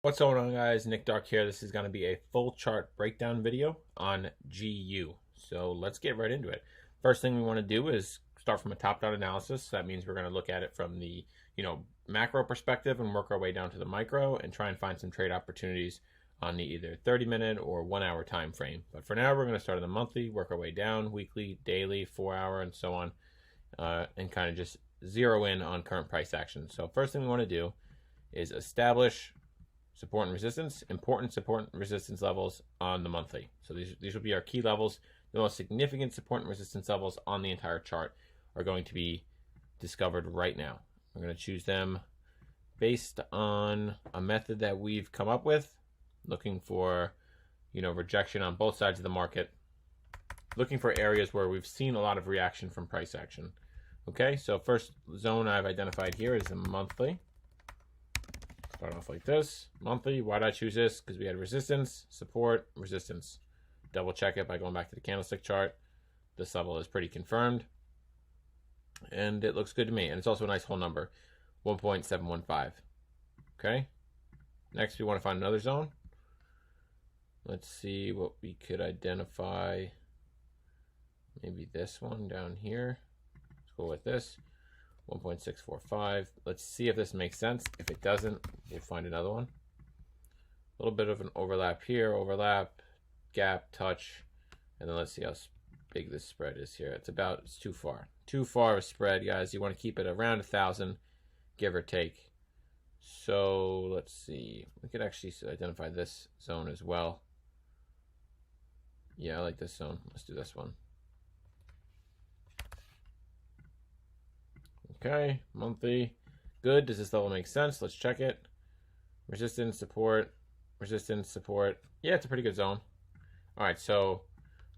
What's going on, guys? Nick Dark here. This is going to be a full chart breakdown video on GU. So let's get right into it. First thing we want to do is start from a top-down analysis. That means we're going to look at it from the macro perspective and work our way down to the micro and try and find some trade opportunities on the either 30-minute or 1-hour time frame. But for now, we're going to start on the monthly, work our way down, weekly, daily, 4-hour, and so on, and kind of just zero in on current price action. So first thing we want to do is establish support and resistance, important support and resistance levels on the monthly. So these will be our key levels. The most significant support and resistance levels on the entire chart are going to be discovered right now. We're going to choose them based on a method that we've come up with, looking for rejection on both sides of the market, looking for areas where we've seen a lot of reaction from price action. Okay, so first zone I've identified here is the monthly. Start off like this, monthly. Why did I choose this? Because we had resistance, support, resistance. Double check it by going back to the candlestick chart. This level is pretty confirmed, and it looks good to me. And it's also a nice whole number, 1.715. Okay. Next, we want to find another zone. Let's see what we could identify. Maybe this one down here. Let's go with this. 1.645. Let's see if this makes sense. If it doesn't, we'll find another one. A little bit of an overlap here, overlap, gap, touch, and then let's see how big this spread is here. It's too far. Too far of a spread, guys. You want to keep it around 1,000, give or take. So let's see. We could actually identify this zone as well. Yeah, I like this zone. Let's do this one. Okay, monthly. Good. Does this level make sense? Let's check it. Resistance, support, resistance, support. Yeah, it's a pretty good zone. All right, so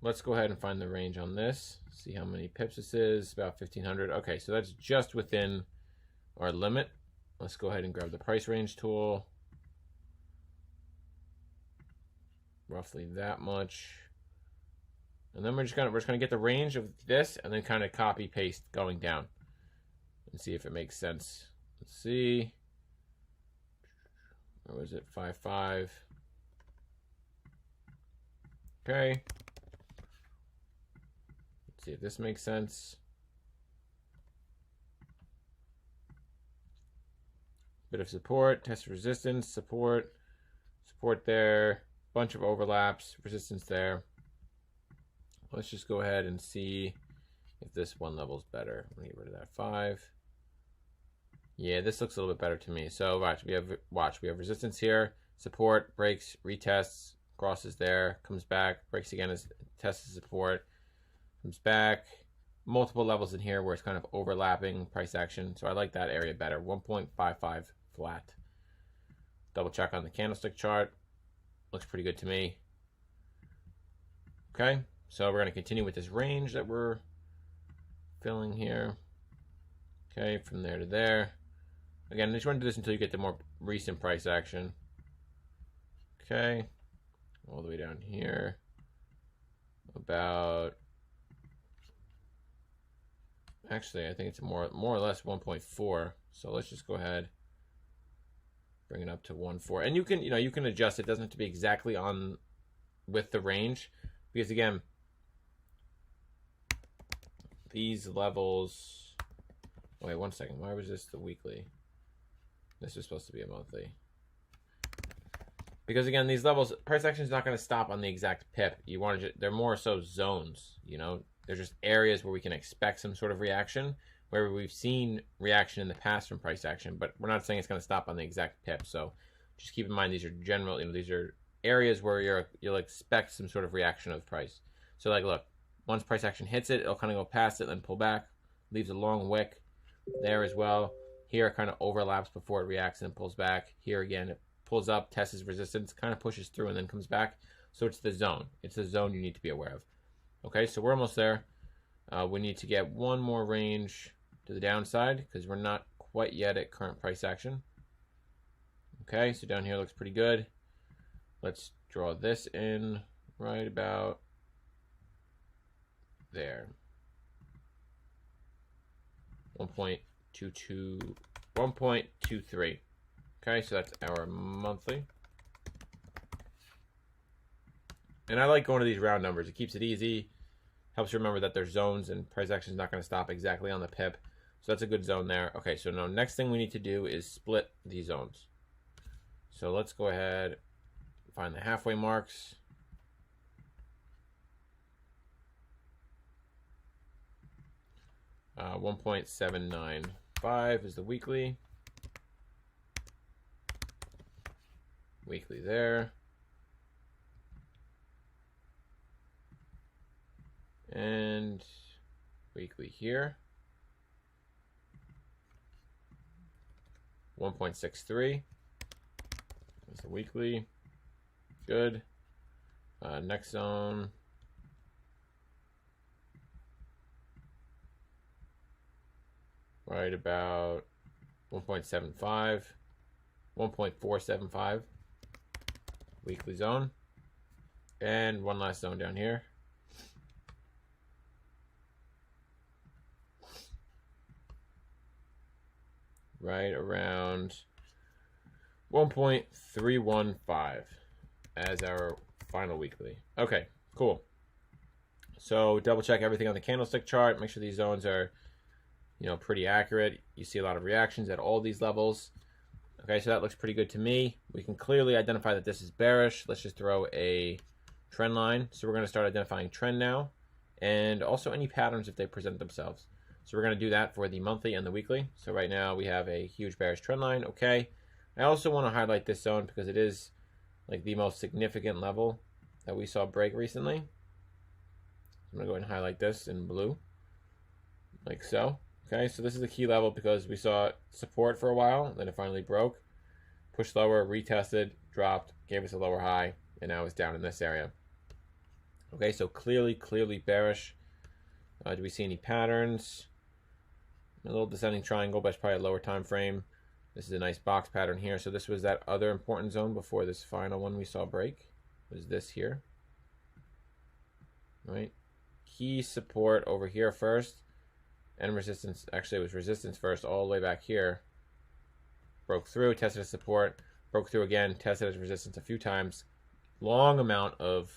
let's go ahead and find the range on this. See how many pips this is. About 1,500. Okay, so that's just within our limit. Let's go ahead and grab the price range tool. Roughly that much. And then we're just gonna get the range of this and then kind of copy paste going down and see if it makes sense. Let's see. Or was it 5.5? Okay. Let's see if this makes sense. Bit of support, test resistance, support there, bunch of overlaps, resistance there. Let's just go ahead and see if this one level is better. I'm gonna get rid of that 5. Yeah, this looks a little bit better to me. So we have resistance here, support, breaks, retests, crosses there, comes back, breaks again, tests the support, comes back. Multiple levels in here where it's kind of overlapping price action. So I like that area better. 1.55 flat. Double check on the candlestick chart. Looks pretty good to me. Okay, so we're going to continue with this range that we're filling here. Okay, from there to there. Again, I just want to do this until you get the more recent price action. Okay, all the way down here. About, actually, I think it's more or less 1.4. So let's just go ahead, bring it up to 1.4. And you can adjust. It doesn't have to be exactly on with the range, because again, these levels. Wait, 1 second. Why was this the weekly? This is supposed to be a monthly. Because again, these levels, price action is not going to stop on the exact pip. You want to, they're more so zones. They're just areas where we can expect some sort of reaction, where we've seen reaction in the past from price action, but we're not saying it's going to stop on the exact pip. So just keep in mind these are general. These are areas where you'll expect some sort of reaction of price. So like, look, once price action hits it, it'll kind of go past it, then pull back, leaves a long wick there as well. Here it kind of overlaps before it reacts and pulls back. Here again, it pulls up, tests resistance, kind of pushes through and then comes back. So it's the zone. It's the zone you need to be aware of. Okay, so we're almost there. We need to get one more range to the downside because we're not quite yet at current price action. Okay, so down here looks pretty good. Let's draw this in right about there. 1.23. Okay, so that's our monthly. And I like going to these round numbers. It keeps it easy. Helps you remember that there's zones and price action is not going to stop exactly on the pip. So that's a good zone there. Okay, so now next thing we need to do is split these zones. So let's go ahead, find the halfway marks. Uh, 1.795 is the weekly. Weekly there. And weekly here. 1.63 is the weekly. Good. Next zone. Right about 1.75, 1.475 weekly zone. And one last zone down here. Right around 1.315 as our final weekly. Okay, cool. So double check everything on the candlestick chart. Make sure these zones are, you know, pretty accurate. You see a lot of reactions at all these levels. Okay, so that looks pretty good to me. We can clearly identify that this is bearish. Let's just throw a trend line. So we're going to start identifying trend now, and also any patterns if they present themselves. So we're going to do that for the monthly and the weekly. So right now we have a huge bearish trend line. Okay. I also want to highlight this zone because it is like the most significant level that we saw break recently. I'm going to go ahead and highlight this in blue, like so. Okay, so this is a key level because we saw support for a while, then it finally broke, pushed lower, retested, dropped, gave us a lower high, and now it's down in this area. Okay, so clearly bearish. Do we see any patterns? A little descending triangle, but it's probably a lower time frame. This is a nice box pattern here. So this was that other important zone before this final one we saw break. Was this here? Right. Key support over here first. And resistance. Actually, it was resistance first all the way back here. Broke through, tested as support. Broke through again, tested as resistance a few times. Long amount of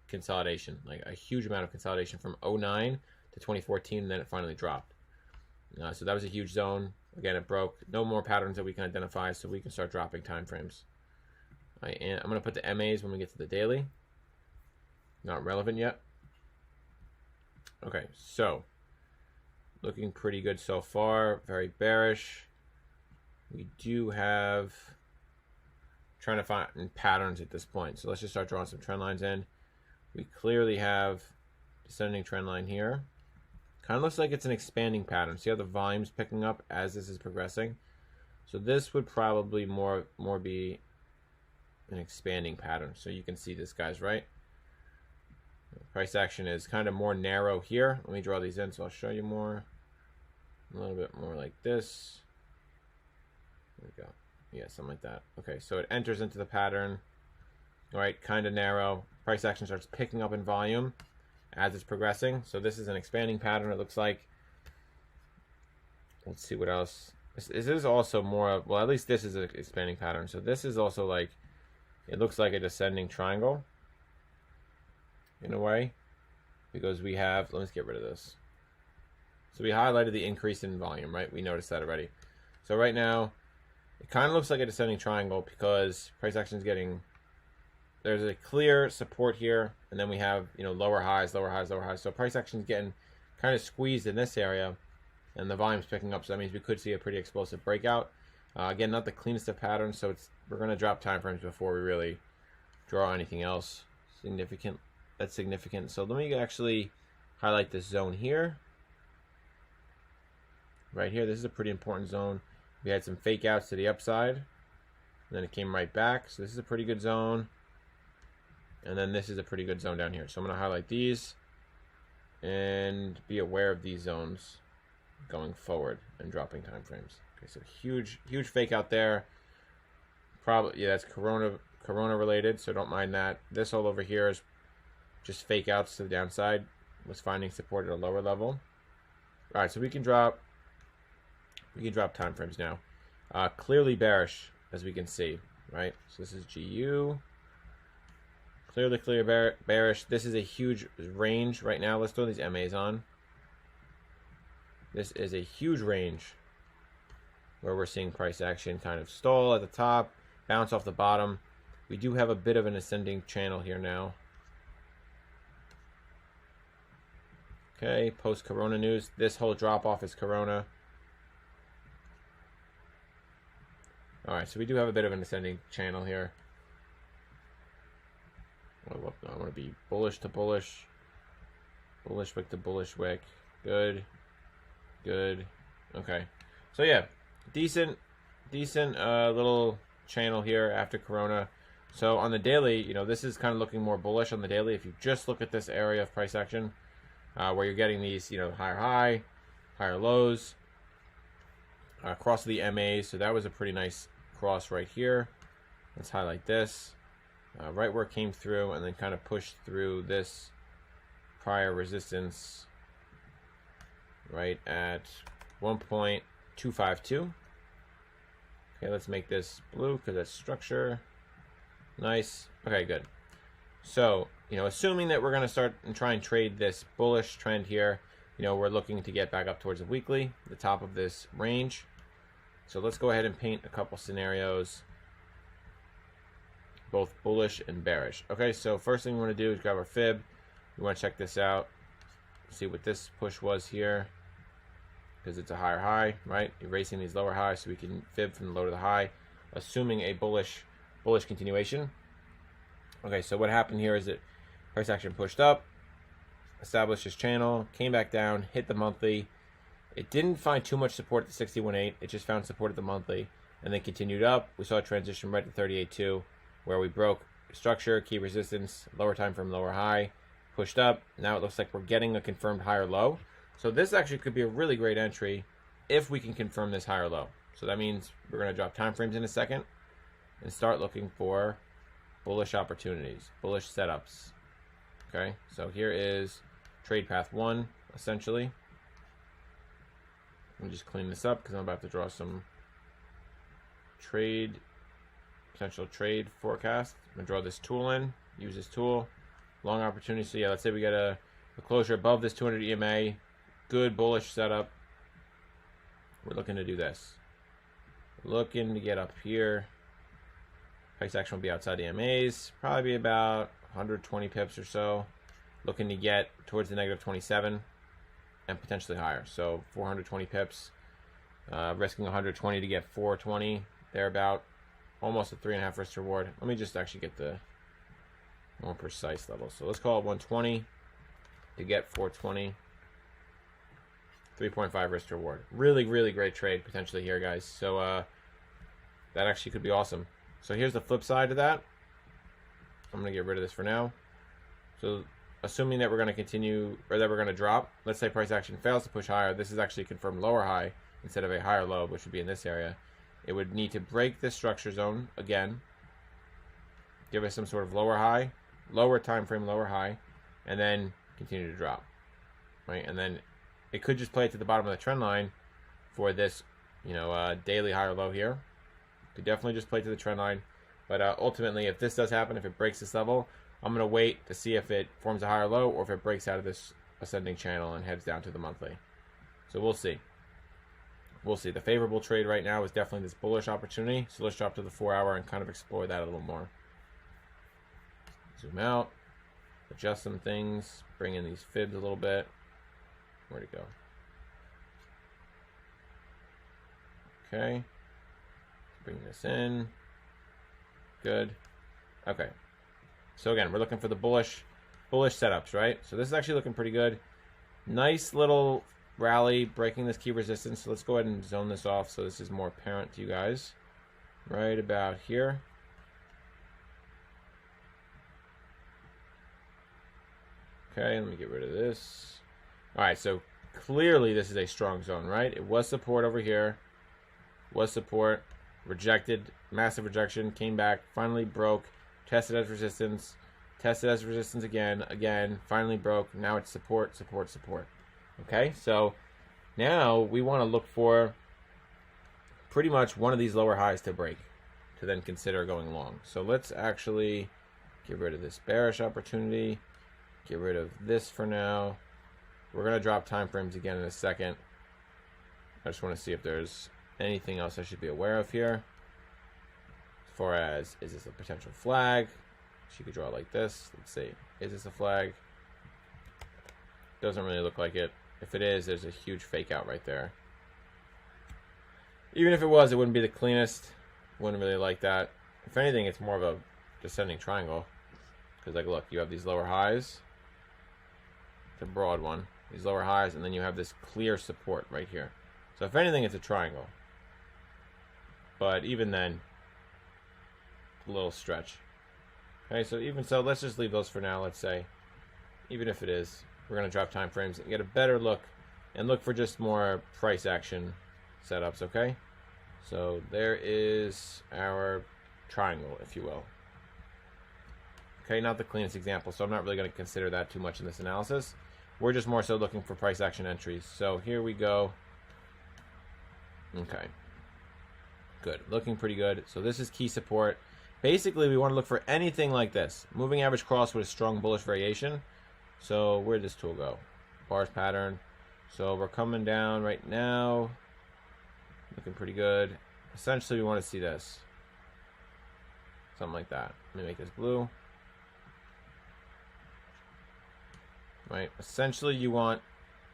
consolidation. Like a huge amount of consolidation from 09 to 2014. And then it finally dropped. So that was a huge zone. Again, it broke. No more patterns that we can identify, so we can start dropping time frames. I'm going to put the MAs when we get to the daily. Not relevant yet. Okay, so looking pretty good so far. Very bearish. We do have trying to find patterns at this point. So let's just start drawing some trend lines in. We clearly have descending trend line here. Kind of looks like it's an expanding pattern. See how the volume's picking up as this is progressing? So this would probably more be an expanding pattern. So you can see this, guys, right? Price action is kind of more narrow here. Let me draw these in so I'll show you more. A little bit more like this. There we go. Yeah, something like that. Okay, so it enters into the pattern. All right, kind of narrow. Price action starts picking up in volume as it's progressing. So this is an expanding pattern, it looks like. Let's see what else. This is also more, well, at least this is an expanding pattern. So this is also like, it looks like a descending triangle in a way, because we have, let's get rid of this. So we highlighted the increase in volume, right? We noticed that already. So right now, it kind of looks like a descending triangle because price action is getting, there's a clear support here, and then we have, you know, lower highs, lower highs, lower highs. So price action is getting kind of squeezed in this area, and the volume's picking up. So that means we could see a pretty explosive breakout. Again, not the cleanest of patterns, so we're going to drop time frames before we really draw anything else significant. That's significant. So let me actually highlight this zone here. Right here, this is a pretty important zone. We had some fake outs to the upside, and then it came right back. So this is a pretty good zone. And then this is a pretty good zone down here. So I'm going to highlight these and be aware of these zones going forward and dropping time frames. Okay, so huge fake out there. Probably, yeah, that's Corona related, so don't mind that. This all over here is just fake outs to the downside. Was finding support at a lower level. All right, so we can drop time frames now. Clearly bearish as we can see, right? So this is GU. Clearly clear bearish. This is a huge range right now. Let's throw these MAs on. This is a huge range where we're seeing price action kind of stall at the top, bounce off the bottom. We do have a bit of an ascending channel here now. Okay, post-Corona news. This whole drop-off is Corona. All right, so we do have a bit of an ascending channel here. I want to be bullish to bullish. Bullish wick to bullish wick. Good. Good. Okay. So yeah, decent little channel here after Corona. So on the daily, you know, this is kind of looking more bullish on the daily. If you just look at this area of price action, where you're getting these, you know, higher high, higher lows, cross of the MAs. So that was a pretty nice cross right here. Let's highlight this. Right where it came through and then kind of pushed through this prior resistance right at 1.252. Okay, let's make this blue because that's structure. Nice. Okay, good. So, you know, assuming that we're going to start and try and trade this bullish trend here, you know, we're looking to get back up towards the weekly, the top of this range. So let's go ahead and paint a couple scenarios, both bullish and bearish. Okay, so first thing we want to do is grab our fib. We want to check this out, see what this push was here, because it's a higher high, right? Erasing these lower highs so we can fib from the low to the high, assuming a bullish continuation. Okay, so what happened here is that price action pushed up, established this channel, came back down, hit the monthly. It didn't find too much support at the 61.8. It just found support at the monthly and then continued up. We saw a transition right to 38.2 where we broke structure, key resistance, lower time frame, lower high, pushed up. Now it looks like we're getting a confirmed higher low. So this actually could be a really great entry if we can confirm this higher low. So that means we're going to drop time frames in a second and start looking for bullish opportunities, bullish setups. Okay, so here is trade path 1, essentially. Let me just clean this up because I'm about to draw some potential trade forecast. I'm going to draw this tool in, use this tool, long opportunity. So yeah, let's say we get a closure above this 200 EMA, good bullish setup. We're looking to do this. Looking to get up here. Price action will be outside the EMAs, probably be about 120 pips or so. Looking to get towards the negative 27 and potentially higher. So 420 pips, risking 120 to get 420, thereabout. Almost a 3.5 risk reward. Let me just actually get the more precise level. So let's call it 120 to get 420. 3.5 risk reward. Really, really great trade potentially here, guys. So that actually could be awesome. So here's the flip side of that. I'm going to get rid of this for now. So assuming that we're going to continue, or that we're going to drop, let's say price action fails to push higher. This is actually a confirmed lower high instead of a higher low, which would be in this area. It would need to break this structure zone again, give us some sort of lower high, lower time frame, lower high, and then continue to drop, right? And then it could just play it to the bottom of the trend line for this, you know, daily higher low here. Could definitely just play to the trend line, but ultimately, if this does happen, if it breaks this level, I'm going to wait to see if it forms a higher low or if it breaks out of this ascending channel and heads down to the monthly. So we'll see. We'll see. The favorable trade right now is definitely this bullish opportunity. So let's drop to the 4-hour and kind of explore that a little more. Zoom out, adjust some things, bring in these fibs a little bit. Where'd it go? Okay. Bring this in. Good. Okay. So again, we're looking for the bullish setups, right? So this is actually looking pretty good. Nice little rally, breaking this key resistance. So let's go ahead and zone this off so this is more apparent to you guys. Right about here. Okay, let me get rid of this. All right, so clearly this is a strong zone, right? It was support over here. Was support. Rejected. Massive rejection. Came back. Finally broke. Tested as resistance. Tested as resistance again. Finally broke. Now it's support, support, support. Okay, so now we want to look for pretty much one of these lower highs to break. to then consider going long. So let's actually get rid of this bearish opportunity, get rid of this for now. We're going to drop time frames again in a second. I just want to see if there's anything else I should be aware of here. As far as, is this a potential flag? She could draw it like this. Let's see. Is this a flag? Doesn't really look like it. If it is, there's a huge fake out right there. Even if it was, it wouldn't be the cleanest. Wouldn't really like that. If anything, it's more of a descending triangle. Because, like, look, you have these lower highs. It's a broad one. These lower highs, and then you have this clear support right here. So if anything, it's a triangle. But even then, a little stretch. Okay, so even so, let's just leave those for now, let's say. Even if it is, we're going to drop time frames and get a better look, and look for just more price action setups, okay? So there is our triangle, if you will. Okay, not the cleanest example, so I'm not really going to consider that too much in this analysis. We're just more so looking for price action entries. So here we go. Okay. Good. Looking pretty good. So this is key support. Basically, we want to look for anything like this. Moving average cross with a strong bullish variation. So where did this tool go? Bars pattern. So we're coming down right now. Looking pretty good. Essentially, we want to see this. Something like that. Let me make this blue. Right. Essentially, you want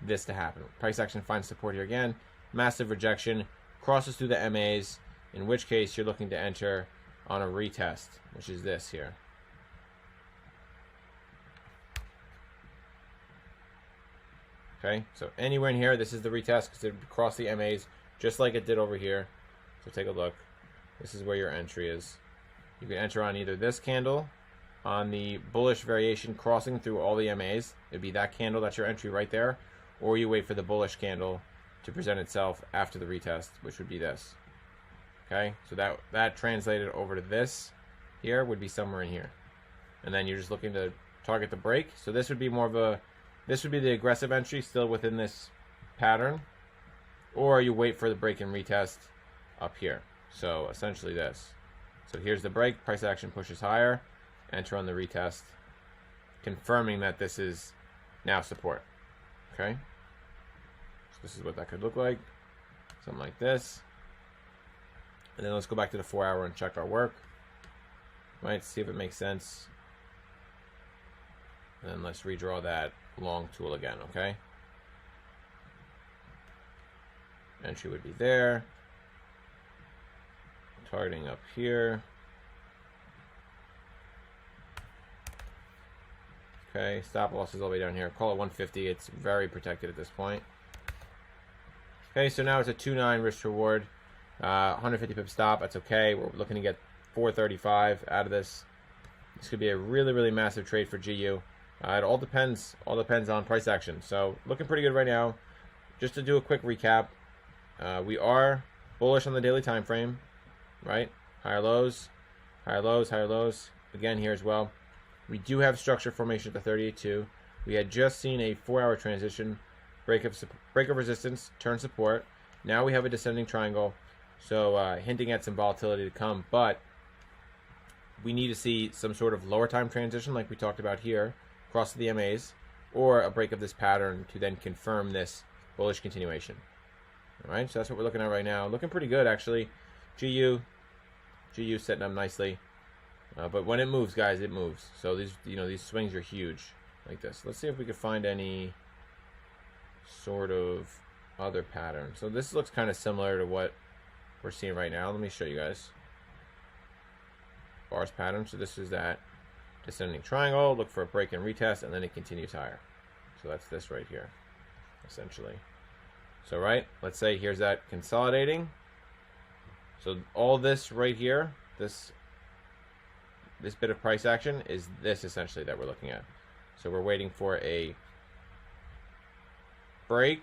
this to happen. Price action finds support here again. Massive rejection. Crosses through the MAs. In which case, you're looking to enter on a retest, which is this here. Okay. So anywhere in here, this is the retest because it crossed the MAs just like it did over here. So take a look. This is where your entry is. You can enter on either this candle, on the bullish variation crossing through all the MAs. It'd be that candle, that's your entry right there. Or you wait for the bullish candle to present itself after the retest, which would be this. Okay, so that translated over to this here would be somewhere in here. And then you're just looking to target the break. So this would be more of a, this would be the aggressive entry still within this pattern. Or you wait for the break and retest up here. So essentially this. So here's the break, price action pushes higher, enter on the retest, confirming that this is now support. Okay? So this is what that could look like. Something like this. And then let's go back to the 4 hour and check our work. Right, see if it makes sense. And then let's redraw that long tool again, okay? Entry would be there. Targeting up here. Okay, stop loss is all the way down here. Call it 150. It's very protected at this point. Okay, so now it's a 2.9 risk reward. 150 pip stop. That's okay. We're looking to get 435 out of this. This could be a really, really massive trade for GU. It all depends. All depends on price action. So looking pretty good right now. Just to do a quick recap, we are bullish on the daily time frame, right? Higher lows, higher lows, higher lows. Again here as well. We do have structure formation at the 38.2. We had just seen a 4 hour transition, break of resistance, turn support. Now we have a descending triangle, so hinting at some volatility to come. But we need to see some sort of lower time transition, like we talked about here, across the MAs, or a break of this pattern to then confirm this bullish continuation. All right, so that's what we're looking at right now. Looking pretty good actually. GU setting up nicely. But when it moves, guys, it moves. So these swings are huge, like this. Let's see if we can find any sort of other pattern. So this looks kind of similar to what we're seeing right now. Let me show you guys. Bars pattern. So this is that descending triangle. Look for a break and retest, and then it continues higher. So that's this right here, essentially. So right, let's say here's that consolidating. So all this right here, this bit of price action is this essentially that we're looking at. So we're waiting for a break,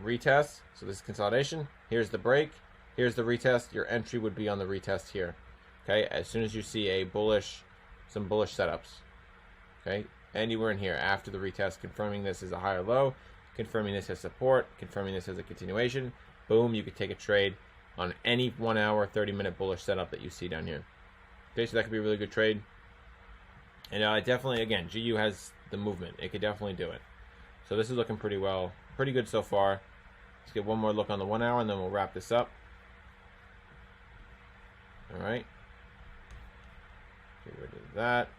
retest. So this is consolidation. Here's the break. Here's the retest. Your entry would be on the retest here. Okay, as soon as you see a some bullish setups. Okay, anywhere in here after the retest, confirming this is a higher low, confirming this as support, confirming this as a continuation. Boom, you could take a trade on any 1 hour, 30-minute bullish setup that you see down here. Okay, so that could be a really good trade. And definitely, again, GU has the movement. It could definitely do it. So this is looking pretty good so far. Let's get one more look on the 1 hour, and then we'll wrap this up. All right. Get rid of that.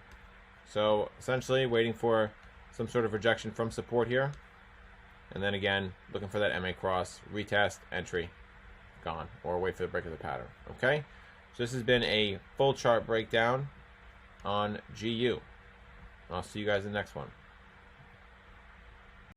So essentially waiting for some sort of rejection from support here. And then again, looking for that MA cross, retest, entry, gone. Or wait for the break of the pattern. Okay? So this has been a full chart breakdown on GU. I'll see you guys in the next one.